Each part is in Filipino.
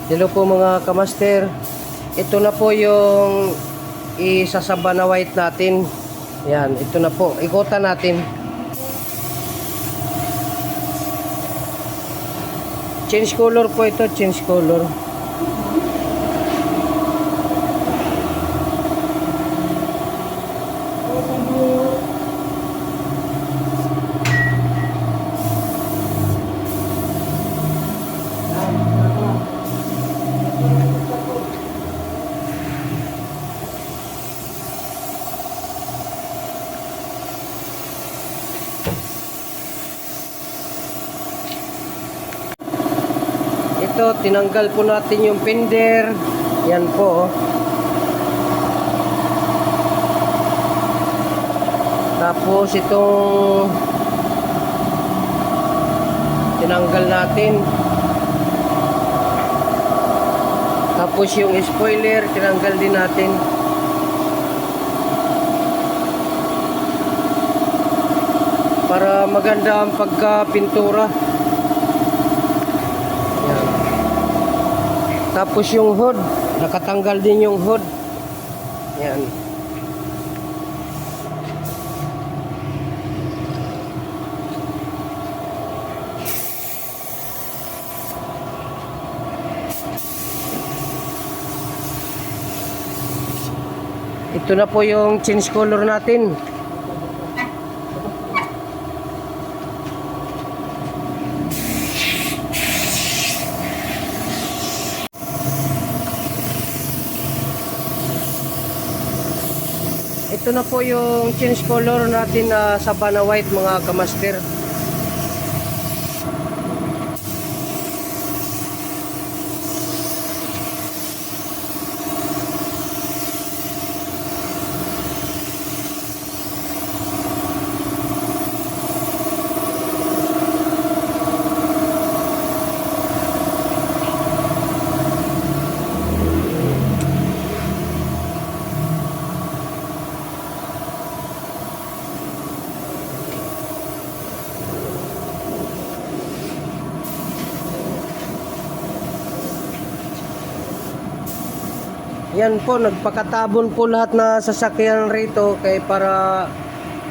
Hello po mga kamaster. Ito na po yung isasaba na white natin. Yan, ito na po. Ikutan natin. Change color po ito, change color. Ito, tinanggal po natin yung fender. Yan po. Tapos itong tinanggal natin. Tapos yung spoiler, tinanggal din natin. Para maganda ang pagka-pintura. Yan. Tapos yung hood, nakatanggal din yung hood. Yan. Ito na po yung change color natin. Ito na po yung change color natin na Sabana White mga kamaster. Yan po, nagpakatabon po lahat na sasakyan rito kay para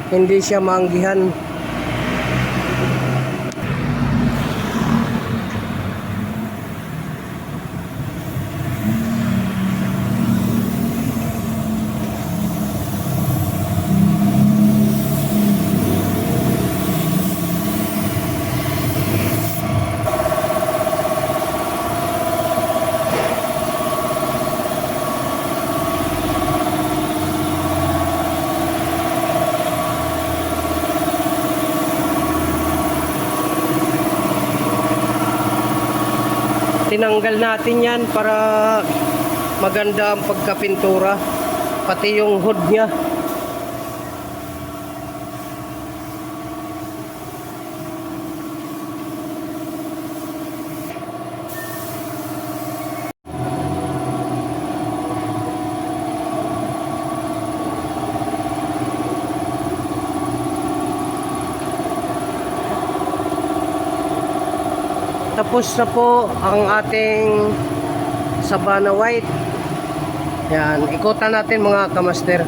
hindi siya maanggihan. Tinanggal natin yan para maganda ang pagkapintura, pati yung hood niya. Tapos na po ang ating Sabana White. Yan, ikutan natin mga kamaster.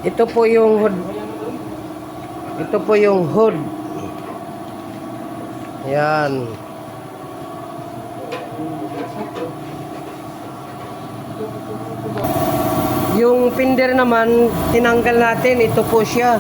Ito po yung hood. Ito po yung hood. Yan. Yung fender naman, tinanggal natin. Ito po siya.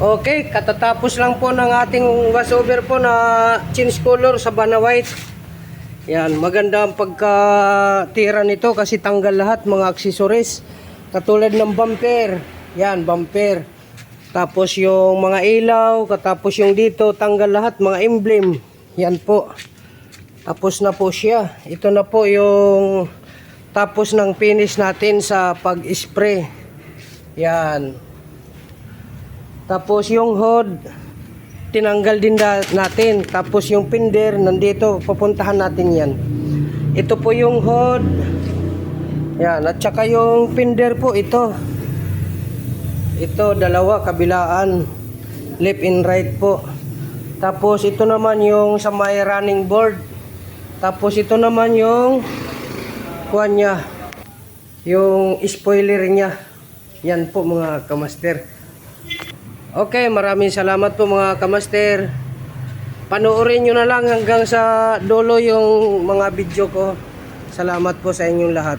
Okay, katatapos lang po ng ating washover po na change color sa Bana White. Yan, maganda ang pagkatira nito kasi tanggal lahat mga accessories. Katulad ng bumper. Yan, bumper. Tapos yung mga ilaw, katapos yung dito, tanggal lahat, mga emblem. Yan po. Tapos na po siya. Ito na po yung tapos ng finish natin sa pag-spray. Yan. Tapos yung hood, tinanggal din natin. Tapos yung pinder, nandito, pupuntahan natin yan. Ito po yung hood. Yan, at saka yung pinder po, ito. Ito, dalawa, kabilaan. Left and right po. Tapos ito naman yung sa may running board. Tapos ito naman yung kuwan niya. Yung spoiler niya. Yan po mga kamaster. Okay, maraming salamat po mga kamaster. Panoorin nyo na lang hanggang sa dulo yung mga video ko. Salamat po sa inyong lahat.